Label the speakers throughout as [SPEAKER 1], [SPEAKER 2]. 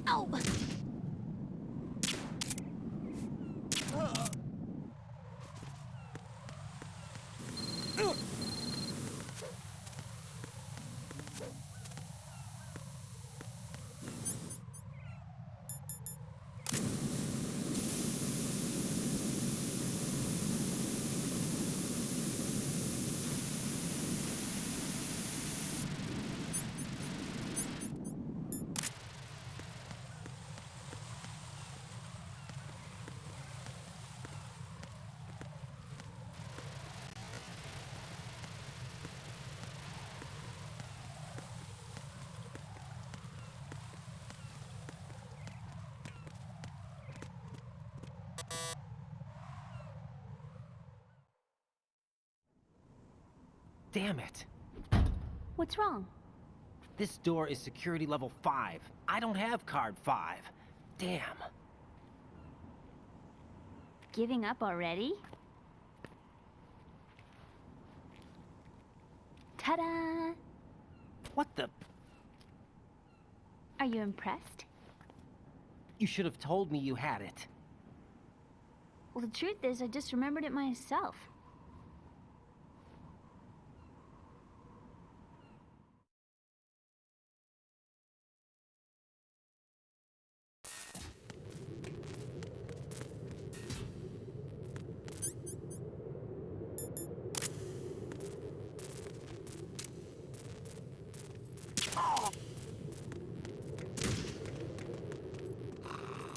[SPEAKER 1] Ow!
[SPEAKER 2] Damn it.
[SPEAKER 1] What's wrong?
[SPEAKER 2] This door is security level 5. I don't have card 5. Damn.
[SPEAKER 1] Giving up already? Ta-da!
[SPEAKER 2] What the?
[SPEAKER 1] Are you impressed?
[SPEAKER 2] You should have told me you had it.
[SPEAKER 1] Well, the truth is, I just remembered it myself.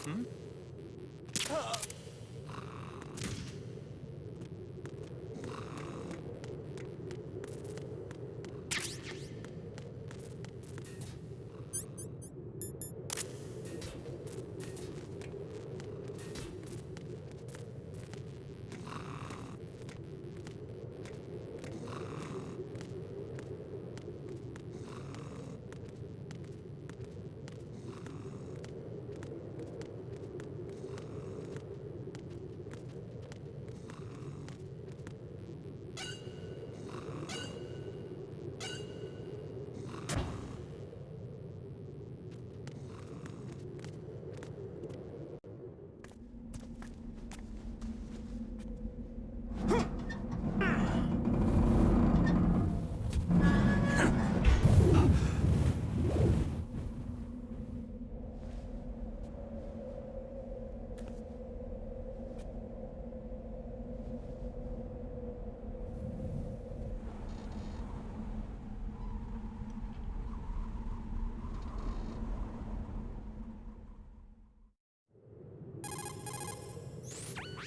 [SPEAKER 2] Hmm?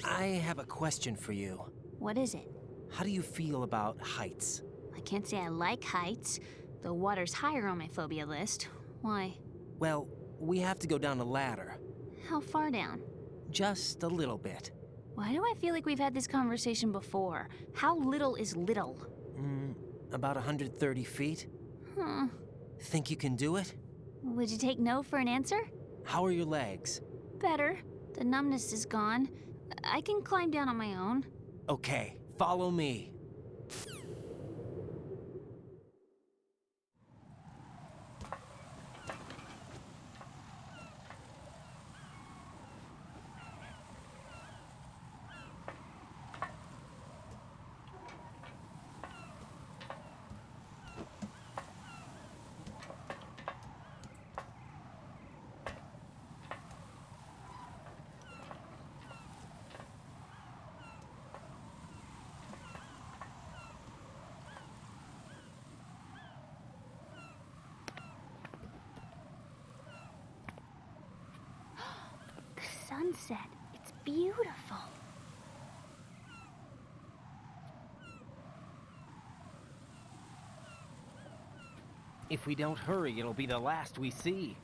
[SPEAKER 2] I have a question for you.
[SPEAKER 1] What is it?
[SPEAKER 2] How do you feel about heights?
[SPEAKER 1] I can't say I like heights. The water's higher on my phobia list. Why?
[SPEAKER 2] Well, we have to go down a ladder.
[SPEAKER 1] How far down?
[SPEAKER 2] Just a little bit.
[SPEAKER 1] Why do I feel like we've had this conversation before? How little is little?
[SPEAKER 2] About 130 feet.
[SPEAKER 1] Huh.
[SPEAKER 2] Think you can do it?
[SPEAKER 1] Would you take no for an answer?
[SPEAKER 2] How are your legs?
[SPEAKER 1] Better. The numbness is gone. I can climb down on my own.
[SPEAKER 2] Okay, follow me.
[SPEAKER 1] The sunset. It's beautiful.
[SPEAKER 2] If we don't hurry, it'll be the last we see.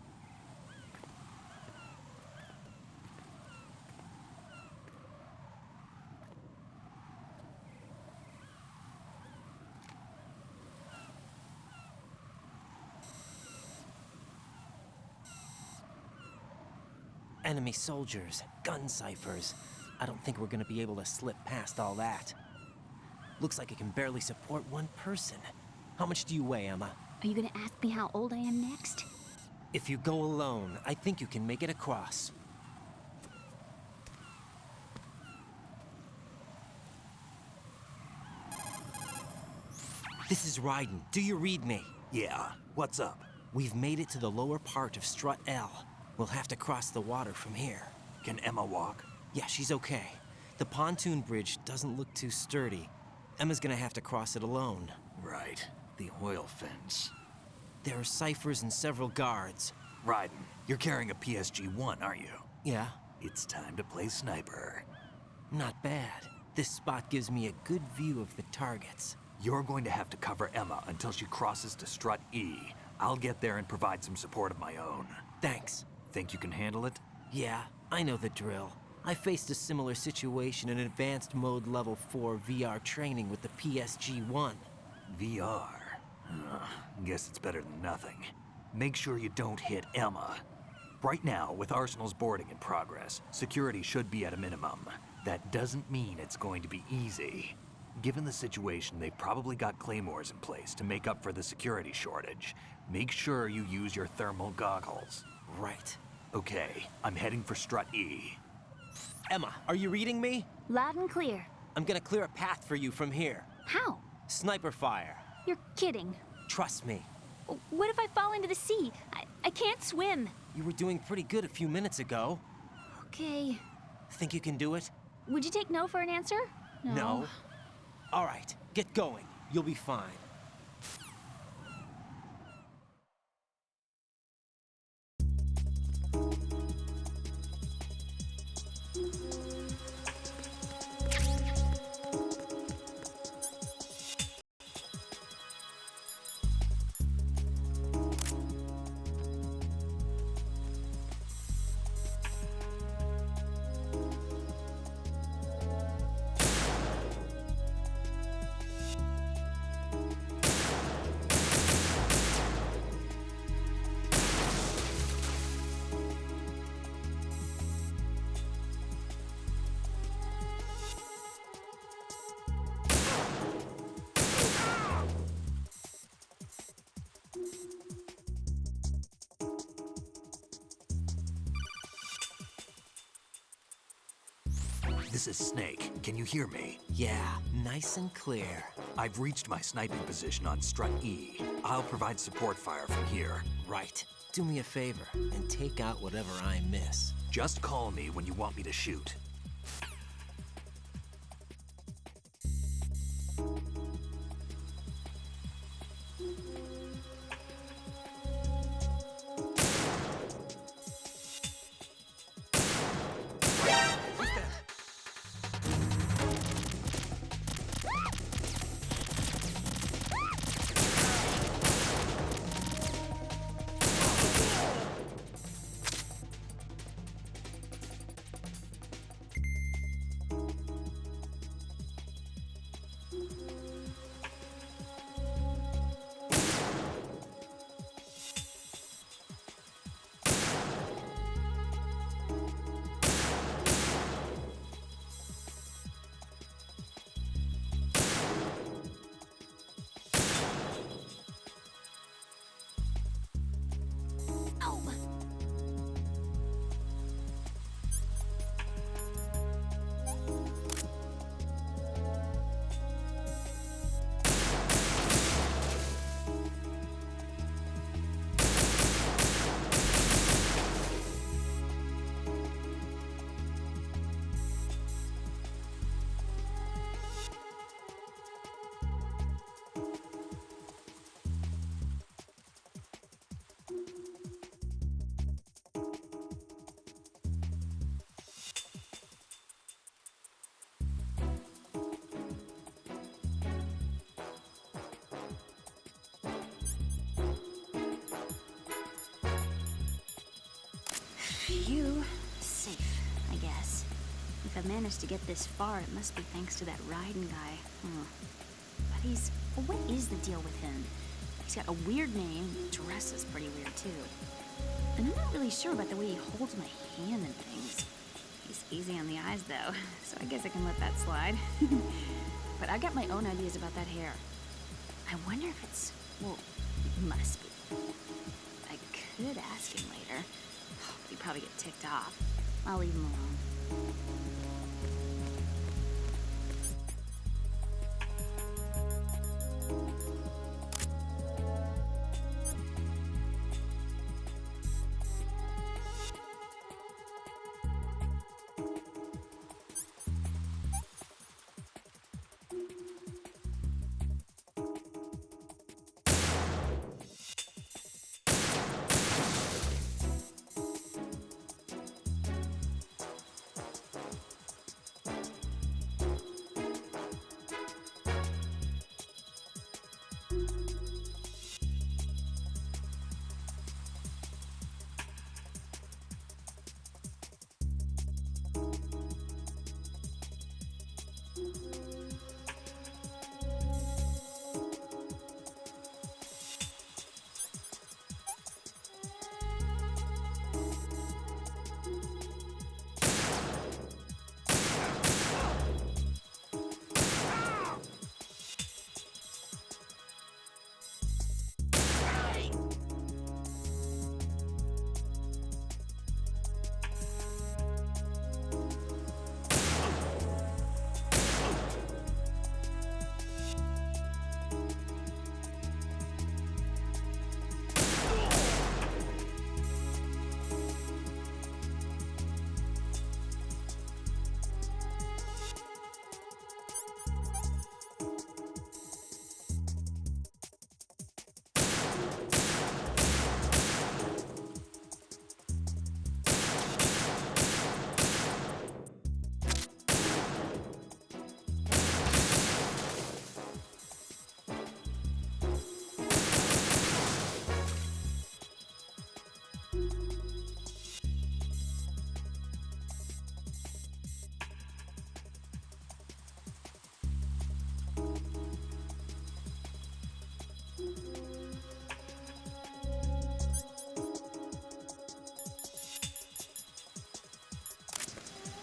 [SPEAKER 2] Enemy soldiers, gun ciphers. I don't think we're gonna be able to slip past all that. Looks like it can barely support one person. How much do you weigh, Emma?
[SPEAKER 1] Are you gonna ask me how old I am next?
[SPEAKER 2] If you go alone, I think you can make it across. This is Raiden. Do you read me?
[SPEAKER 3] Yeah, what's up?
[SPEAKER 2] We've made it to the lower part of Strut L. We'll have to cross the water from here.
[SPEAKER 3] Can Emma walk?
[SPEAKER 2] Yeah, she's okay. The pontoon bridge doesn't look too sturdy. Emma's gonna have to cross it alone.
[SPEAKER 3] Right, the oil fence.
[SPEAKER 2] There are ciphers and several guards.
[SPEAKER 3] Raiden, you're carrying a PSG-1, aren't you?
[SPEAKER 2] Yeah,
[SPEAKER 3] It's time to play sniper.
[SPEAKER 2] not bad. This spot gives me a good view of the targets.
[SPEAKER 3] You're going to have to cover Emma until she crosses to Strut E. I'll get there and provide some support of my own.
[SPEAKER 2] Thanks.
[SPEAKER 3] Think you can handle it?
[SPEAKER 2] Yeah, I know the drill. I faced a similar situation in Advanced Mode Level 4 VR training with the PSG-1.
[SPEAKER 3] VR. Guess it's better than nothing. Make sure you don't hit Emma. Right now, with Arsenal's boarding in progress, security should be at a minimum. That doesn't mean it's going to be easy. Given the situation, they've probably got claymores in place to make up for the security shortage. Make sure you use your thermal goggles.
[SPEAKER 2] Right.
[SPEAKER 3] Okay, I'm heading for Strut E.
[SPEAKER 2] Emma, are you reading me?
[SPEAKER 1] Loud and clear.
[SPEAKER 2] I'm gonna clear a path for you from here.
[SPEAKER 1] How?
[SPEAKER 2] Sniper fire.
[SPEAKER 1] You're kidding.
[SPEAKER 2] Trust me.
[SPEAKER 1] What if I fall into the sea? I can't swim.
[SPEAKER 2] You were doing pretty good a few minutes ago.
[SPEAKER 1] Okay.
[SPEAKER 2] Think you can do it?
[SPEAKER 1] Would you take no for an answer?
[SPEAKER 2] No. All right, get going. You'll be fine.
[SPEAKER 3] This is Snake. Can you hear me?
[SPEAKER 2] Yeah, nice and clear.
[SPEAKER 3] I've reached my sniping position on Strut E. I'll provide support fire from here.
[SPEAKER 2] Right. Do me a favor and take out whatever I miss.
[SPEAKER 3] Just call me when you want me to shoot.
[SPEAKER 1] Phew. Safe, I guess. If I managed to get this far, it must be thanks to that Raiden guy. But he's... what is the deal with him? He's got a weird name, dress is pretty weird too. And I'm not really sure about the way he holds my hand and things. He's easy on the eyes though, so I guess I can let that slide. But I got my own ideas about that hair. I wonder if it's... well, it must be. Like, could ask him later. But he'd probably get ticked off. I'll leave him alone.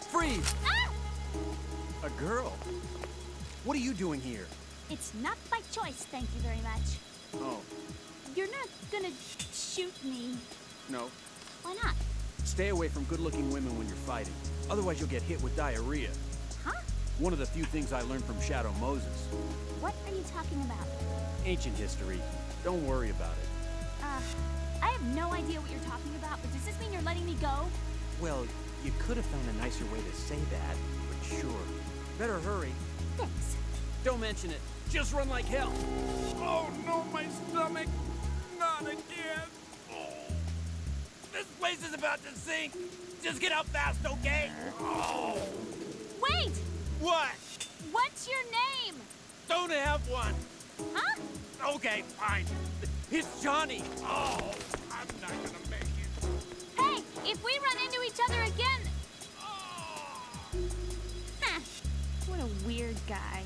[SPEAKER 4] Freeze!
[SPEAKER 1] Ah!
[SPEAKER 4] A girl? What are you doing here?
[SPEAKER 1] It's not by choice, thank you very much.
[SPEAKER 4] Oh,
[SPEAKER 1] You're not gonna shoot me.
[SPEAKER 4] no.
[SPEAKER 1] Why not?
[SPEAKER 4] Stay away from good-looking women when you're fighting. Otherwise you'll get hit with diarrhea.
[SPEAKER 1] Huh?
[SPEAKER 4] One of the few things I learned from Shadow Moses.
[SPEAKER 1] What are you talking about?
[SPEAKER 4] Ancient history. Don't worry about it.
[SPEAKER 1] I have no idea what you're talking about, but does this mean you're letting me go?
[SPEAKER 4] Well, you could have found a nicer way to say that, but sure. Better hurry.
[SPEAKER 1] Thanks.
[SPEAKER 4] Don't mention it. Just run like hell. Oh no, my stomach. Not again. Oh. This place is about to sink. Just get out fast, okay? Oh.
[SPEAKER 1] Wait!
[SPEAKER 4] What?
[SPEAKER 1] What's your name?
[SPEAKER 4] Don't have one.
[SPEAKER 1] Huh?
[SPEAKER 4] Okay, fine. It's Johnny. Oh, I'm not gonna make it.
[SPEAKER 1] Hey, if we run into each other again...
[SPEAKER 4] Oh.
[SPEAKER 1] Huh. What a weird guy.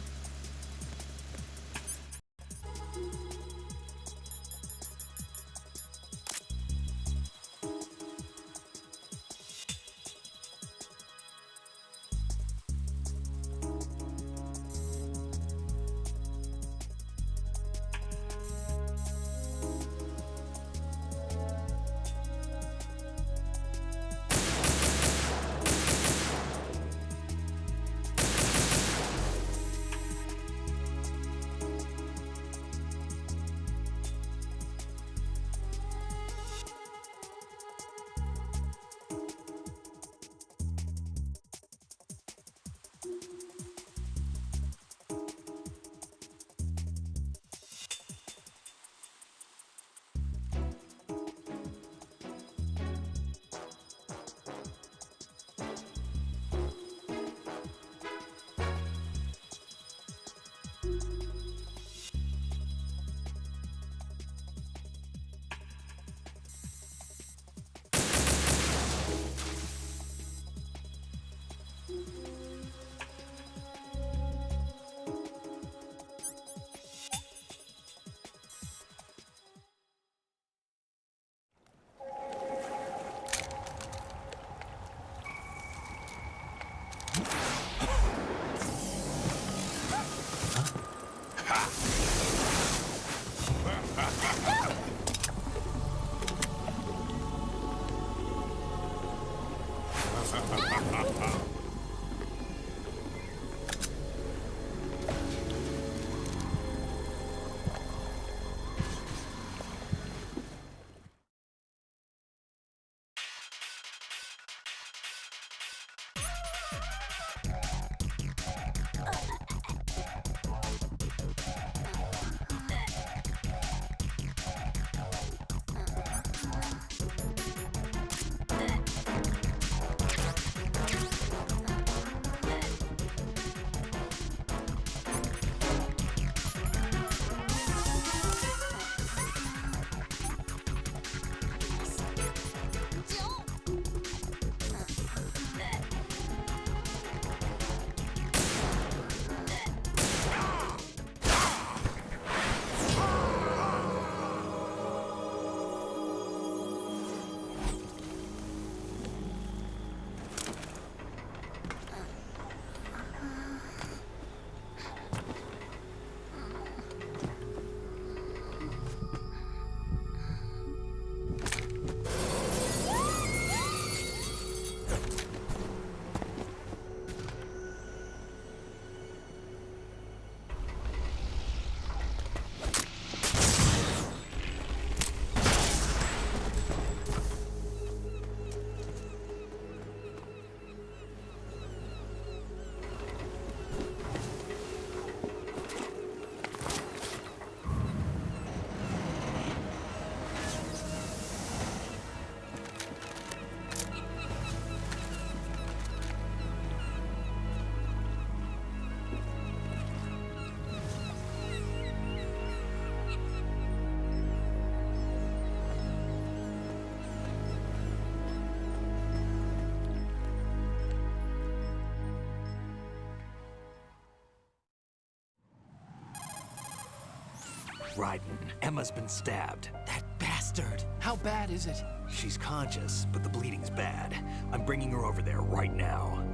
[SPEAKER 3] Raiden, Emma's been stabbed.
[SPEAKER 2] That bastard! How bad is it?
[SPEAKER 3] She's conscious, but the bleeding's bad. I'm bringing her over there right now.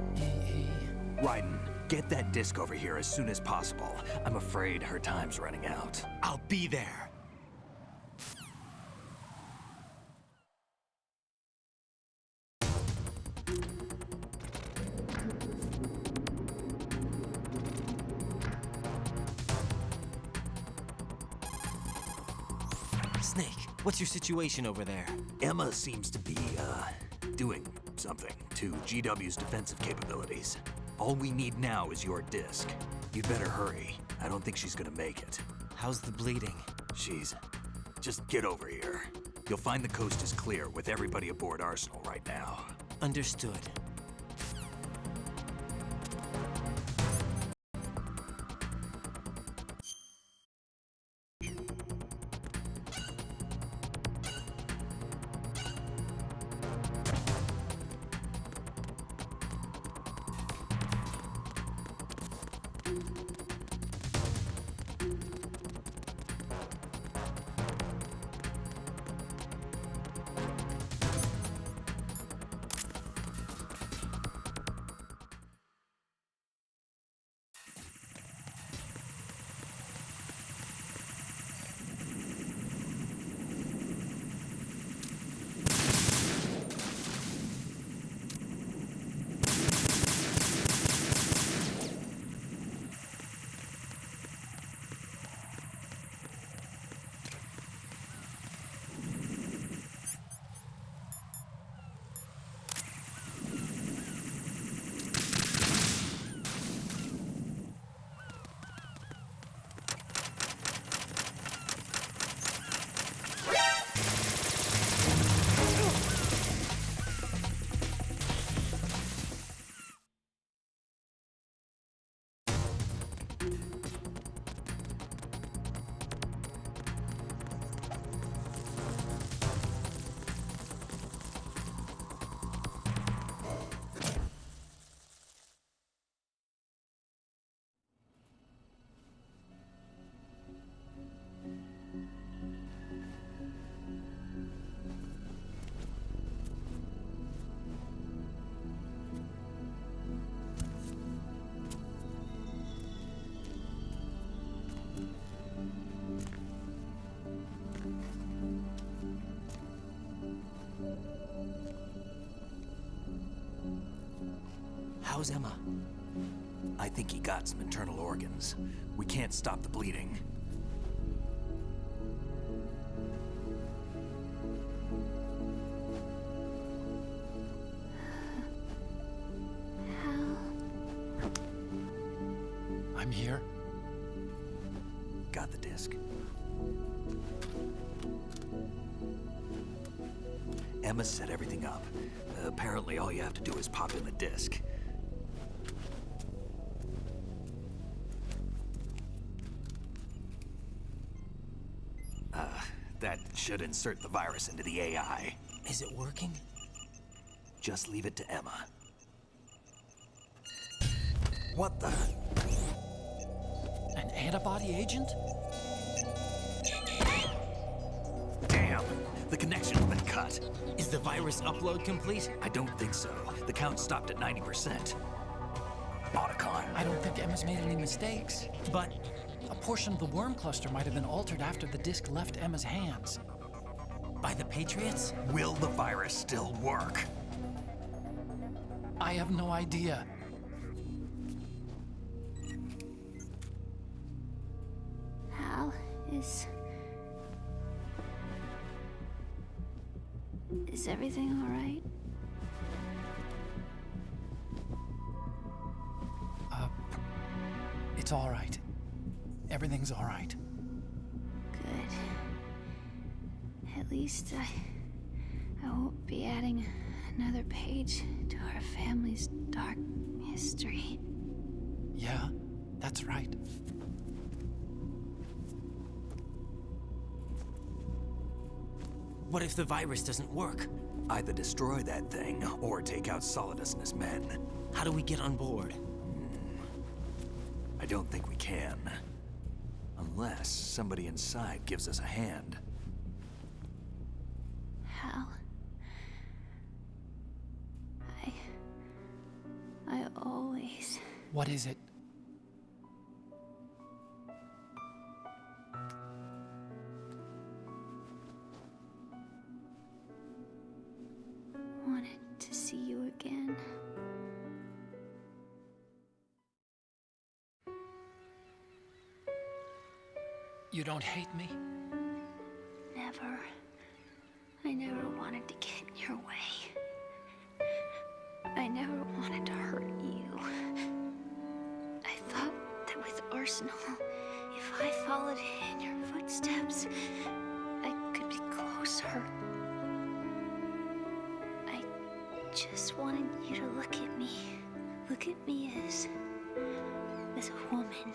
[SPEAKER 3] Raiden, get that disc over here as soon as possible. I'm afraid her time's running out.
[SPEAKER 2] I'll be there. Snake, what's your situation over there?
[SPEAKER 3] Emma seems to be, doing something to GW's defensive capabilities. All we need now is your disc. You'd better hurry. I don't think she's gonna make it.
[SPEAKER 2] How's the bleeding?
[SPEAKER 3] Just get over here. You'll find the coast is clear with everybody aboard Arsenal right now.
[SPEAKER 2] Understood. How's Emma?
[SPEAKER 3] I think he got some internal organs. We can't stop the bleeding.
[SPEAKER 5] I'm here.
[SPEAKER 3] Got the disc. Emma set everything up. Apparently, all you have to do is pop in the disc. That should insert the virus into the AI.
[SPEAKER 2] Is it working?
[SPEAKER 3] Just leave it to Emma. What the?
[SPEAKER 5] An antibody agent?
[SPEAKER 3] Damn! The connection's been cut.
[SPEAKER 2] Is the virus upload complete?
[SPEAKER 3] I don't think so. The count stopped at 90%. Otacon.
[SPEAKER 5] I don't think Emma's made any mistakes.
[SPEAKER 2] But
[SPEAKER 5] A portion of the worm cluster might have been altered after the disc left Emma's hands.
[SPEAKER 2] by the Patriots?
[SPEAKER 3] Will the virus still work?
[SPEAKER 5] I have no idea.
[SPEAKER 1] Hal, is everything all right?
[SPEAKER 5] It's all right. Everything's all right.
[SPEAKER 1] Good. At least I won't be adding another page to our family's dark history.
[SPEAKER 5] Yeah, that's right.
[SPEAKER 2] What if the virus doesn't work?
[SPEAKER 3] Either destroy that thing or take out Solidus and his men.
[SPEAKER 2] How do we get on board?
[SPEAKER 3] I don't think we can. Unless somebody inside gives us a hand.
[SPEAKER 1] Hal, I always...
[SPEAKER 5] What is it?
[SPEAKER 1] wanted to see you again.
[SPEAKER 5] You don't hate me?
[SPEAKER 1] Never. I never wanted to get in your way. I never wanted to hurt you. I thought that with Arsenal, if I followed in your footsteps, I could be closer. I just wanted you to look at me. Look at me as a woman.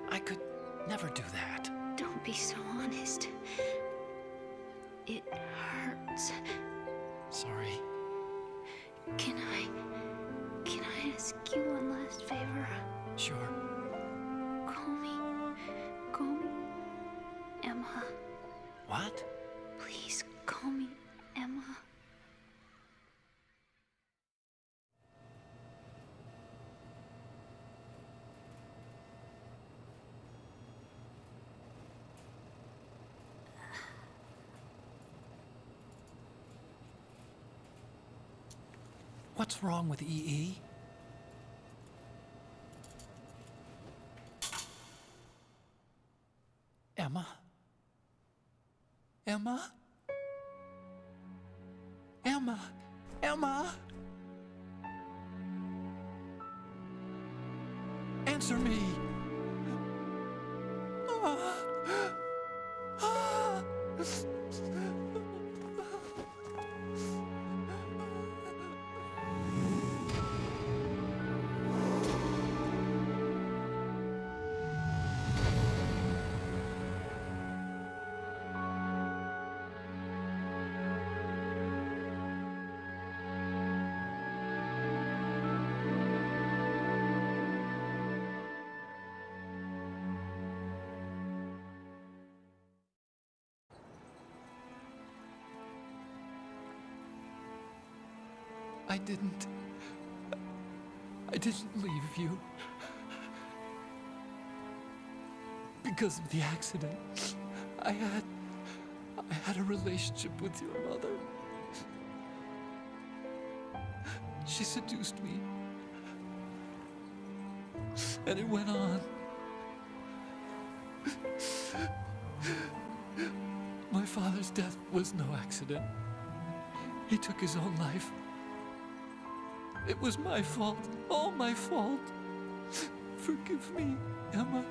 [SPEAKER 5] I could never do that.
[SPEAKER 1] Don't be so honest. It hurts.
[SPEAKER 5] Sorry.
[SPEAKER 1] Can I ask you one last favor?
[SPEAKER 5] Sure.
[SPEAKER 1] Call me Emma.
[SPEAKER 5] What?
[SPEAKER 1] Please call me Emma.
[SPEAKER 5] What's wrong with EE? Emma? Emma? Emma? Emma? Answer me! I didn't leave you. Because of the accident, I had a relationship with your mother. She seduced me. And it went on. My father's death was no accident. He took his own life. It was my fault, all my fault. Forgive me, Emma.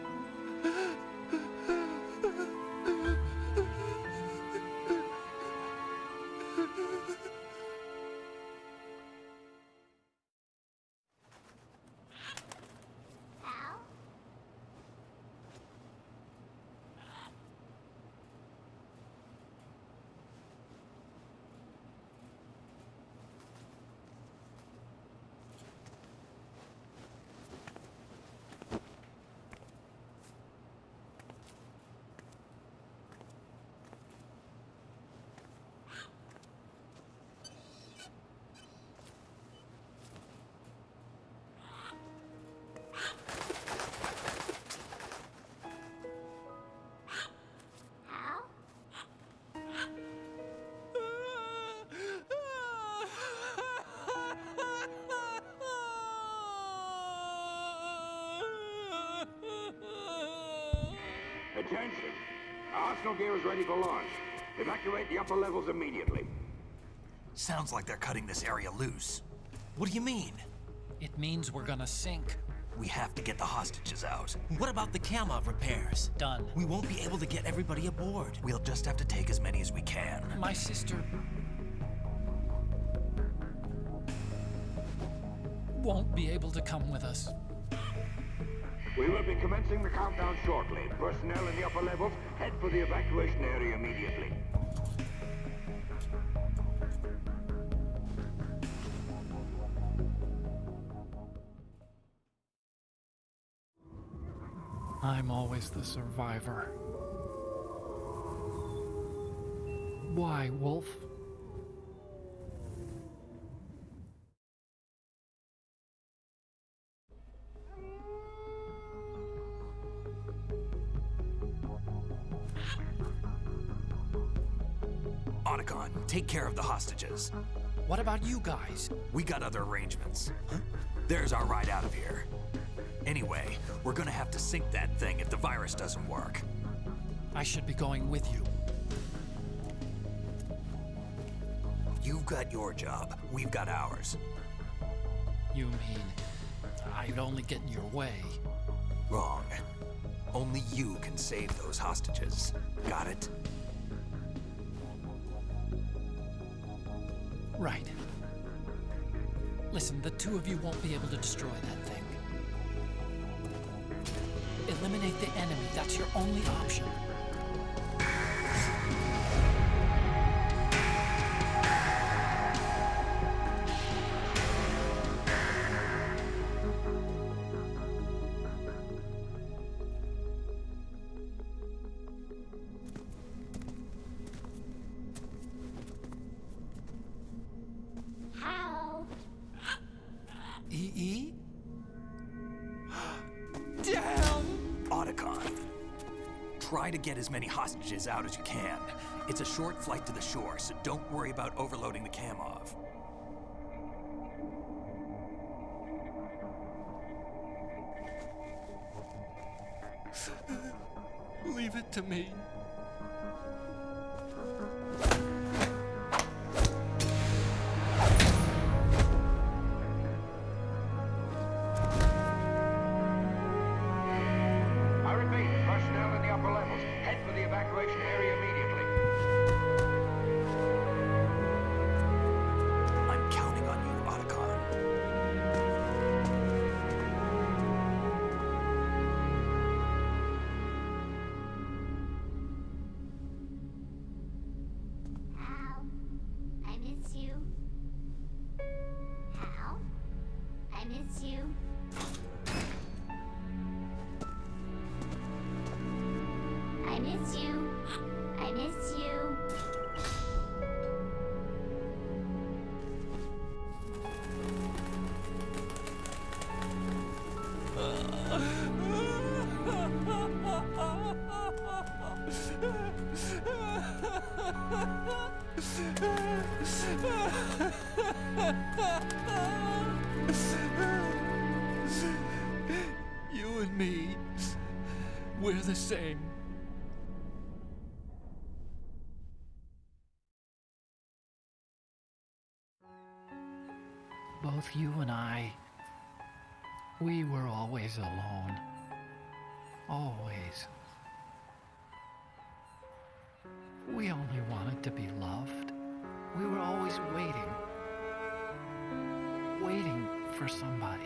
[SPEAKER 6] Attention! Arsenal gear is ready for launch. Evacuate the upper levels immediately.
[SPEAKER 3] Sounds like they're cutting this area loose.
[SPEAKER 2] What do you mean?
[SPEAKER 5] It means we're gonna sink.
[SPEAKER 3] We have to get the hostages out.
[SPEAKER 2] What about the Kamov repairs?
[SPEAKER 5] Done.
[SPEAKER 2] We won't be able to get everybody aboard.
[SPEAKER 3] We'll just have to take as many as we can.
[SPEAKER 5] My sister won't be able to come with us.
[SPEAKER 6] We will be commencing the countdown shortly. Personnel in the upper levels, head for the evacuation area immediately.
[SPEAKER 5] I'm always the survivor. Why, Wolf?
[SPEAKER 3] Otacon, take care of the hostages.
[SPEAKER 5] What about you guys?
[SPEAKER 3] We got other arrangements. There's our ride out of here. Anyway, we're gonna have to sink that thing if the virus doesn't work.
[SPEAKER 5] I should be going with you.
[SPEAKER 3] You've got your job, we've got ours.
[SPEAKER 5] You mean I'd only get in your way?
[SPEAKER 3] Wrong. Only you can save those hostages. Got it?
[SPEAKER 5] Right. Listen, the two of you won't be able to destroy that thing. Eliminate the enemy. That's your only option. EE? Damn!
[SPEAKER 3] Otacon. Try to get as many hostages out as you can. It's a short flight to the shore, so don't worry about overloading the Kamov.
[SPEAKER 5] Leave it to me.
[SPEAKER 6] I repeat, personnel in the upper levels, head for the evacuation area immediately.
[SPEAKER 3] I'm counting on you, Otacon.
[SPEAKER 7] Hal, I miss you. Hal, I miss you. I miss you. I miss you.
[SPEAKER 5] the same. Both you and I, we were always alone. Always. We only wanted to be loved. We were always waiting. Waiting for somebody.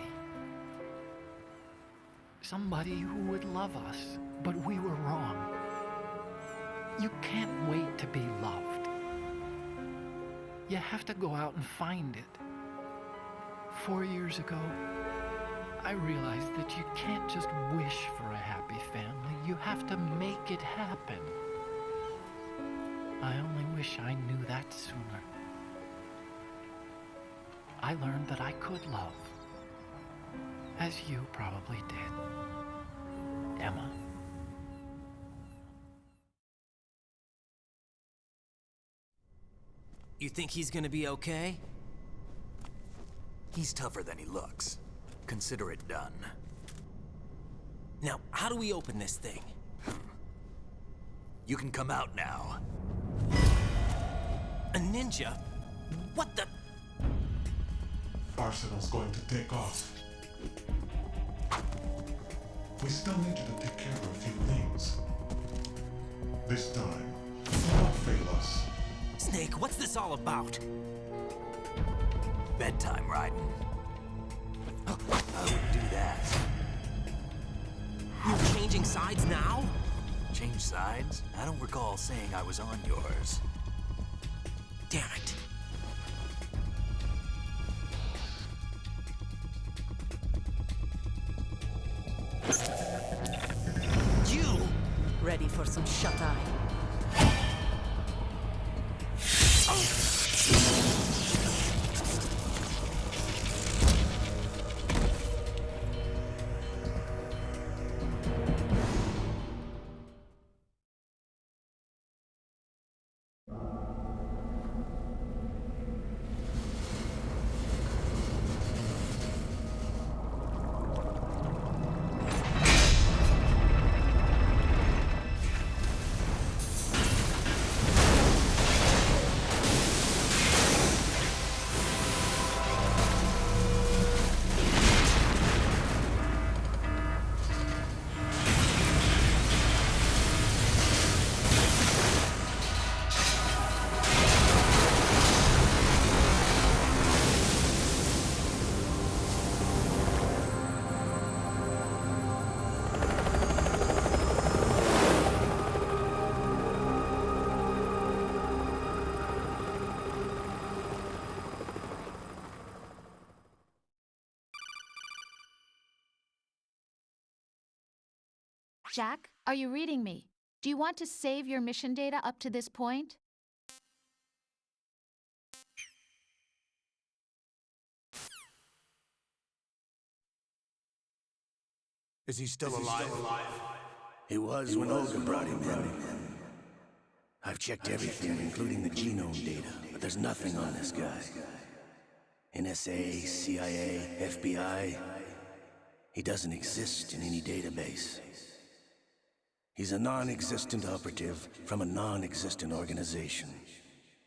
[SPEAKER 5] Somebody who would love us, but we were wrong. You can't wait to be loved. You have to go out and find it. 4 years ago, I realized that you can't just wish for a happy family. You have to make it happen. I only wish I knew that sooner. I learned that I could love, as you probably did, Emma.
[SPEAKER 2] You think he's gonna be okay?
[SPEAKER 3] He's tougher than he looks. Consider it done.
[SPEAKER 2] Now, how do we open this thing?
[SPEAKER 3] You can come out now.
[SPEAKER 2] A ninja? What the?
[SPEAKER 8] Arsenal's going to take off. We still need you to take care of a few things. This time, do not fail us.
[SPEAKER 2] Snake, what's this all about?
[SPEAKER 3] Bedtime, Raiden. I would do that.
[SPEAKER 2] You're changing sides now?
[SPEAKER 3] Change sides? I don't recall saying I was on yours.
[SPEAKER 2] Damn it. You!
[SPEAKER 9] Ready for some shut-eye?
[SPEAKER 10] Jack, are you reading me? Do you want to save your mission data up to this point?
[SPEAKER 11] Is he still alive?
[SPEAKER 12] He was when Olga brought him in. I've checked everything, including the genome data, but there's nothing on this guy. NSA, CIA, FBI. He doesn't exist in any database. He's a non-existent operative from a non-existent organization.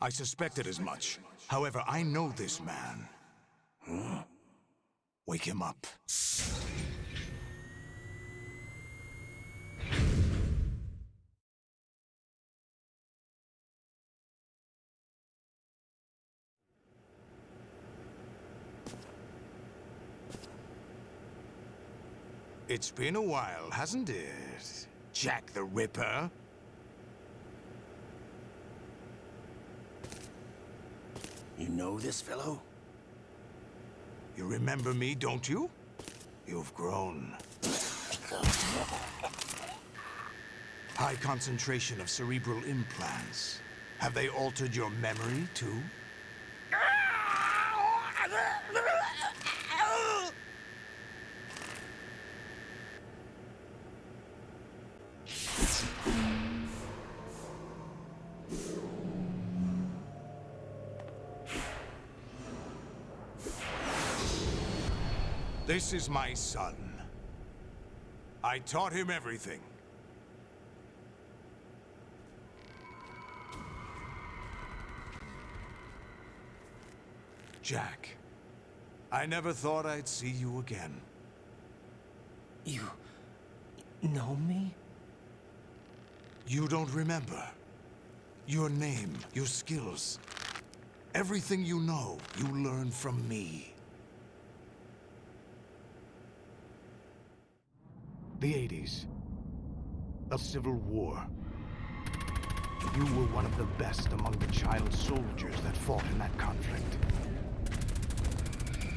[SPEAKER 11] I suspected as much. However, I know this man.
[SPEAKER 12] Huh?
[SPEAKER 11] Wake him up. It's been a while, hasn't it, Jack the Ripper?
[SPEAKER 12] You know this fellow?
[SPEAKER 11] You remember me, don't you? You've grown. High concentration of cerebral implants. Have they altered your memory, too? This is my son. I taught him everything. Jack, I never thought I'd see you again.
[SPEAKER 2] You know me?
[SPEAKER 11] You don't remember. Your name, your skills. Everything you know, you learned from me. The 80s. A civil war. You were one of the best among the child soldiers that fought in that conflict.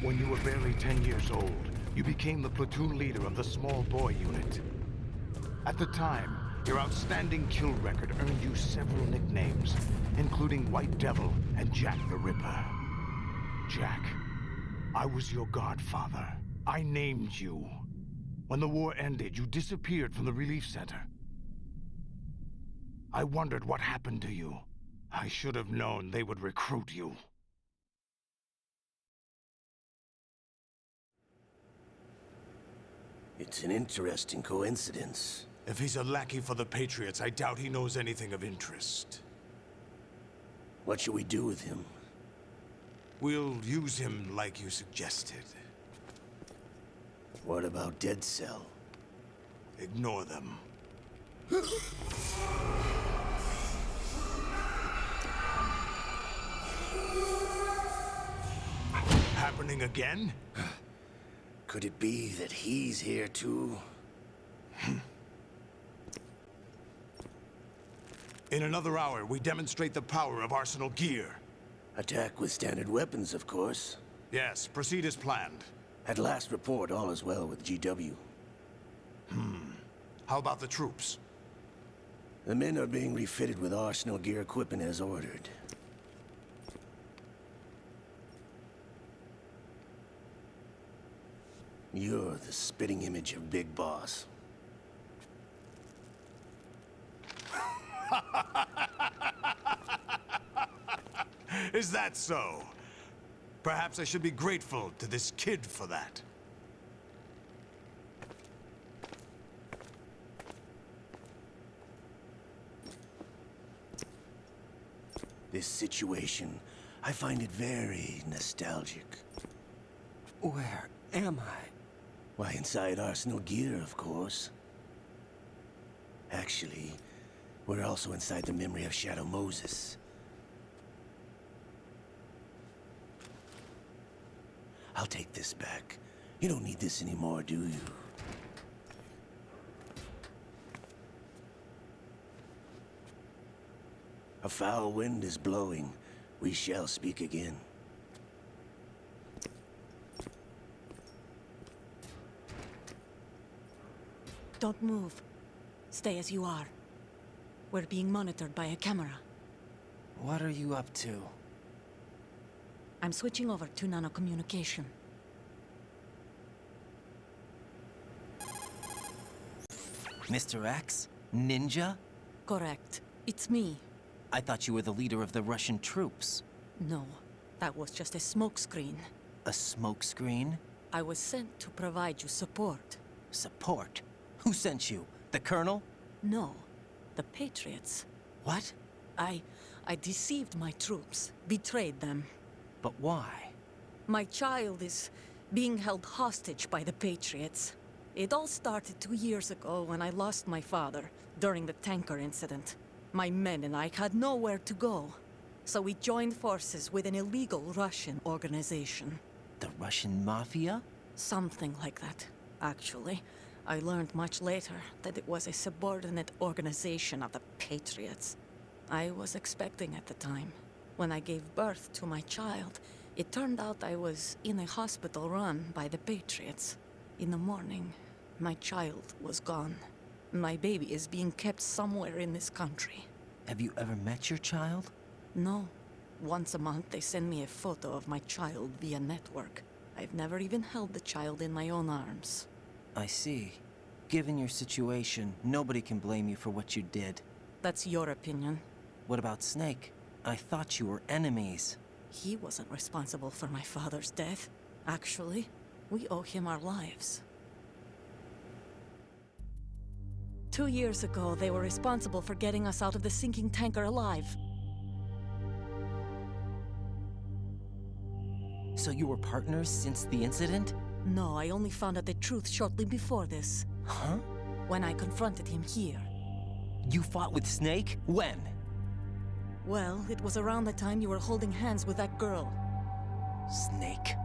[SPEAKER 11] When you were barely 10 years old, you became the platoon leader of the small boy unit. At the time, your outstanding kill record earned you several nicknames, including White Devil and Jack the Ripper. Jack, I was your godfather. I named you. When the war ended, you disappeared from the relief center. I wondered what happened to you. I should have known they would recruit you.
[SPEAKER 12] It's an interesting coincidence.
[SPEAKER 11] If he's a lackey for the Patriots, I doubt he knows anything of interest.
[SPEAKER 12] What should we do with him?
[SPEAKER 11] We'll use him like you suggested.
[SPEAKER 12] What about Dead Cell?
[SPEAKER 11] Ignore them. Happening again?
[SPEAKER 12] Could it be that he's here too?
[SPEAKER 11] In another hour, we demonstrate the power of Arsenal gear.
[SPEAKER 12] Attack with standard weapons, of course.
[SPEAKER 11] Yes, proceed as planned.
[SPEAKER 12] At last report, all is well with GW.
[SPEAKER 11] How about the troops?
[SPEAKER 12] The men are being refitted with Arsenal gear equipment as ordered. You're the spitting image of Big Boss.
[SPEAKER 11] Is that so? Perhaps I should be grateful to this kid for that.
[SPEAKER 12] This situation, I find it very nostalgic.
[SPEAKER 2] Where am I?
[SPEAKER 12] Why, inside Arsenal gear, of course. Actually, we're also inside the memory of Shadow Moses. I'll take this back. You don't need this anymore, do you? A foul wind is blowing. We shall speak again.
[SPEAKER 9] Don't move. Stay as you are. We're being monitored by a camera.
[SPEAKER 2] What are you up to?
[SPEAKER 9] I'm switching over to nanocommunication.
[SPEAKER 2] Mr. X? Ninja?
[SPEAKER 9] Correct. It's me.
[SPEAKER 2] I thought you were the leader of the Russian troops.
[SPEAKER 9] No, that was just a smokescreen.
[SPEAKER 2] A smokescreen?
[SPEAKER 9] I was sent to provide you support.
[SPEAKER 2] Support? Who sent you? The Colonel?
[SPEAKER 9] No, the Patriots.
[SPEAKER 2] What?
[SPEAKER 9] I deceived my troops, betrayed them.
[SPEAKER 2] But why?
[SPEAKER 9] My child is being held hostage by the Patriots. It all started 2 years ago when I lost my father during the tanker incident. My men and I had nowhere to go, so we joined forces with an illegal Russian organization.
[SPEAKER 2] The Russian Mafia?
[SPEAKER 9] Something like that, actually. I learned much later that it was a subordinate organization of the Patriots. I was expecting at the time. When I gave birth to my child, it turned out I was in a hospital run by the Patriots. In the morning, my child was gone. My baby is being kept somewhere in this country.
[SPEAKER 2] Have you ever met your child?
[SPEAKER 9] No. Once a month, they send me a photo of my child via network. I've never even held the child in my own arms.
[SPEAKER 2] I see. Given your situation, nobody can blame you for what you did.
[SPEAKER 9] That's your opinion.
[SPEAKER 2] What about Snake? I thought you were enemies.
[SPEAKER 9] He wasn't responsible for my father's death. Actually, we owe him our lives. 2 years ago, they were responsible for getting us out of the sinking tanker alive.
[SPEAKER 2] So you were partners since the incident?
[SPEAKER 9] No, I only found out the truth shortly before this.
[SPEAKER 2] Huh?
[SPEAKER 9] When I confronted him here.
[SPEAKER 2] You fought with Snake? When?
[SPEAKER 9] Well, it was around the time you were holding hands with that girl.
[SPEAKER 2] Snake.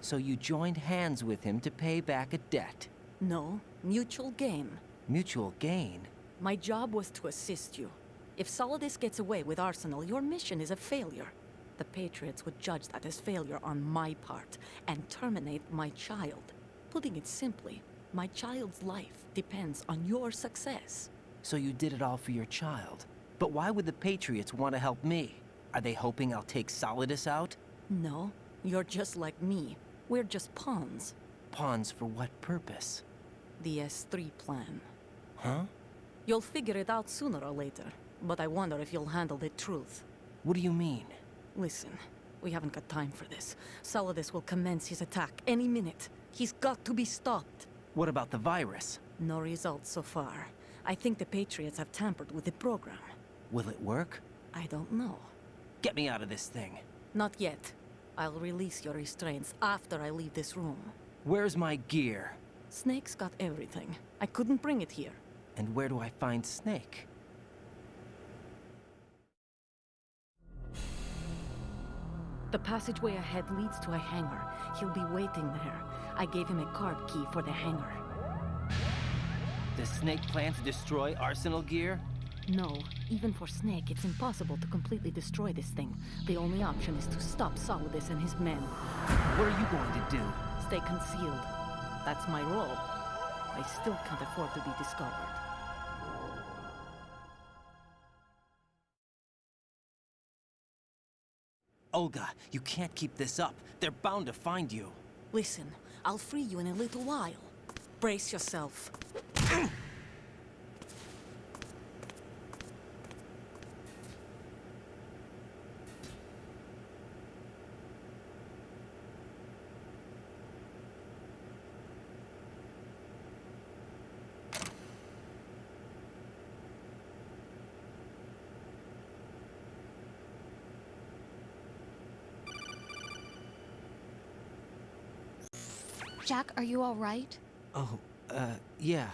[SPEAKER 2] So you joined hands with him to pay back a debt?
[SPEAKER 9] No, mutual gain.
[SPEAKER 2] Mutual gain?
[SPEAKER 9] My job was to assist you. If Solidus gets away with Arsenal, your mission is a failure. The Patriots would judge that as failure on my part and terminate my child. Putting it simply, my child's life depends on your success.
[SPEAKER 2] So you did it all for your child. But why would the Patriots want to help me? Are they hoping I'll take Solidus out?
[SPEAKER 9] No, you're just like me. We're just pawns.
[SPEAKER 2] Pawns for what purpose?
[SPEAKER 9] The S3 plan.
[SPEAKER 2] Huh?
[SPEAKER 9] You'll figure it out sooner or later, but I wonder if you'll handle the truth.
[SPEAKER 2] What do you mean?
[SPEAKER 9] Listen, we haven't got time for this. Solidus will commence his attack any minute. He's got to be stopped.
[SPEAKER 2] What about the virus?
[SPEAKER 9] No results so far. I think the Patriots have tampered with the program.
[SPEAKER 2] Will it work?
[SPEAKER 9] I don't know.
[SPEAKER 2] Get me out of this thing.
[SPEAKER 9] Not yet. I'll release your restraints after I leave this room.
[SPEAKER 2] Where's my gear?
[SPEAKER 9] Snake's got everything. I couldn't bring it here.
[SPEAKER 2] And where do I find Snake?
[SPEAKER 9] The passageway ahead leads to a hangar. He'll be waiting there. I gave him a card key for the hangar.
[SPEAKER 2] Does Snake plan to destroy Arsenal gear?
[SPEAKER 9] No, even for Snake, it's impossible to completely destroy this thing. The only option is to stop Solidus and his men.
[SPEAKER 2] What are you going to do?
[SPEAKER 9] Stay concealed. That's my role. I still can't afford to be discovered.
[SPEAKER 2] Olga, you can't keep this up. They're bound to find you.
[SPEAKER 9] Listen, I'll free you in a little while. Brace yourself.
[SPEAKER 10] Jack, are you all right?
[SPEAKER 2] Oh, yeah.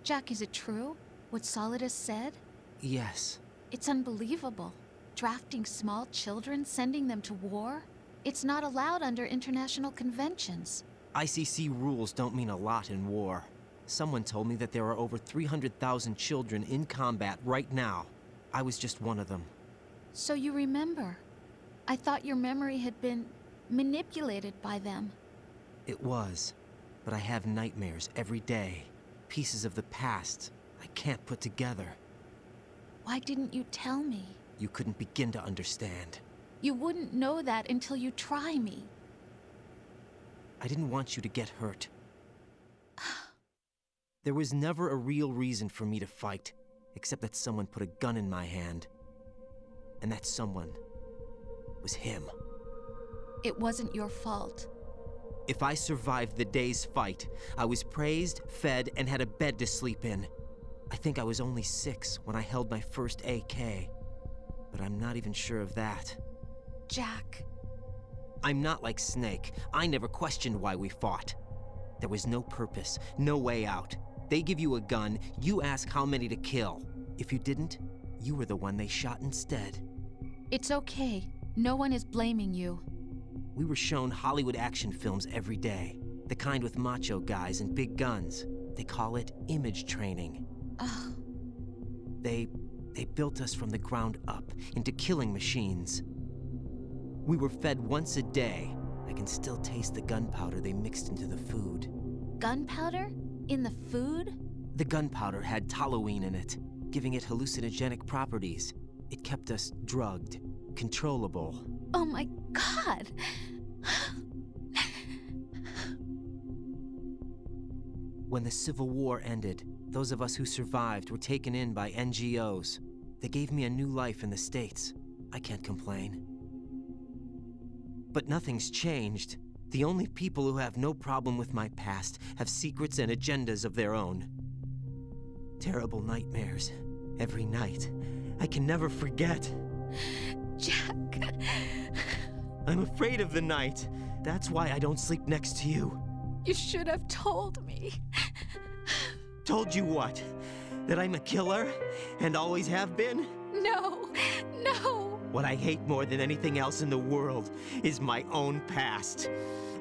[SPEAKER 10] Jack, is it true? What Solidus said?
[SPEAKER 2] Yes.
[SPEAKER 10] It's unbelievable. Drafting small children, sending them to war? It's not allowed under international conventions.
[SPEAKER 2] ICC rules don't mean a lot in war. Someone told me that there are over 300,000 children in combat right now. I was just one of them.
[SPEAKER 10] So you remember. I thought your memory had been manipulated by them.
[SPEAKER 2] It was. But I have nightmares every day. Pieces of the past I can't put together.
[SPEAKER 10] Why didn't you tell me?
[SPEAKER 2] You couldn't begin to understand.
[SPEAKER 10] You wouldn't know that until you try me.
[SPEAKER 2] I didn't want you to get hurt. There was never a real reason for me to fight, except that someone put a gun in my hand. And that someone was him.
[SPEAKER 10] It wasn't your fault.
[SPEAKER 2] If I survived the day's fight, I was praised, fed, and had a bed to sleep in. I think I was only 6 when I held my first AK. But I'm not even sure of that.
[SPEAKER 10] Jack.
[SPEAKER 2] I'm not like Snake. I never questioned why we fought. There was no purpose, no way out. They give you a gun, you ask how many to kill. If you didn't, you were the one they shot instead.
[SPEAKER 10] It's okay. No one is blaming you.
[SPEAKER 2] We were shown Hollywood action films every day. The kind with macho guys and big guns. They call it image training.
[SPEAKER 10] Ugh.
[SPEAKER 2] They built us from the ground up into killing machines. We were fed once a day. I can still taste the gunpowder they mixed into the food.
[SPEAKER 10] Gunpowder? In the food?
[SPEAKER 2] The gunpowder had toluene in it, giving it hallucinogenic properties. It kept us drugged, controllable.
[SPEAKER 10] Oh my God!
[SPEAKER 2] When the Civil War ended, those of us who survived were taken in by NGOs. They gave me a new life in the States. I can't complain. But nothing's changed. The only people who have no problem with my past have secrets and agendas of their own. Terrible nightmares. Every night. I can never forget.
[SPEAKER 10] Jack.
[SPEAKER 2] I'm afraid of the night. That's why I don't sleep next to you.
[SPEAKER 10] You should have told me.
[SPEAKER 2] Told you what? That I'm a killer? And always have been?
[SPEAKER 10] No, no.
[SPEAKER 2] What I hate more than anything else in the world is my own past.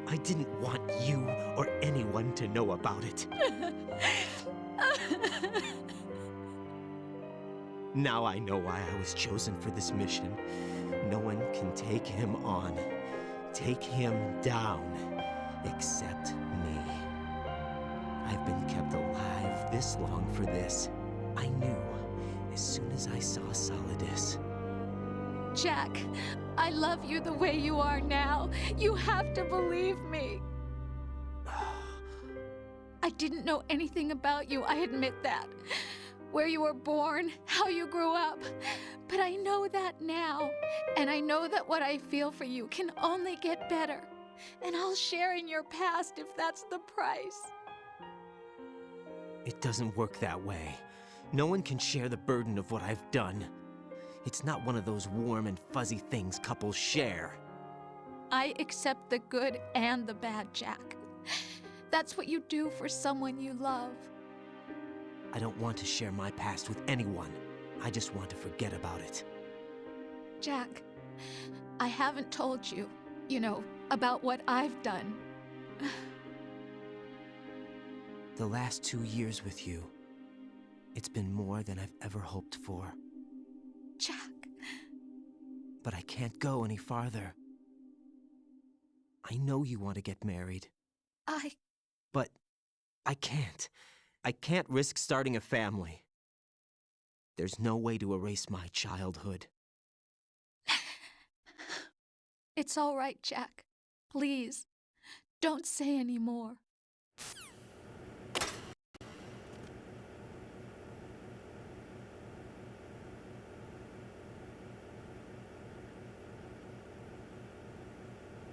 [SPEAKER 2] I didn't want you or anyone to know about it. Now I know why I was chosen for this mission. No one can take him on, take him down, except me. I've been kept alive this long for this. I knew as soon as I saw Solidus.
[SPEAKER 10] Jack, I love you the way you are now. You have to believe me. I didn't know anything about you, I admit that. Where you were born, how you grew up. But I know that now. And I know that what I feel for you can only get better. And I'll share in your past if that's the price.
[SPEAKER 2] It doesn't work that way. No one can share the burden of what I've done. It's not one of those warm and fuzzy things couples share.
[SPEAKER 10] I accept the good and the bad, Jack. That's what you do for someone you love.
[SPEAKER 2] I don't want to share my past with anyone. I just want to forget about it.
[SPEAKER 10] Jack, I haven't told you, about what I've done.
[SPEAKER 2] The last 2 years with you, it's been more than I've ever hoped for.
[SPEAKER 10] Jack.
[SPEAKER 2] But I can't go any farther. I know you want to get married. But I can't. I can't risk starting a family. There's no way to erase my childhood.
[SPEAKER 10] It's all right, Jack. Please, don't say any more.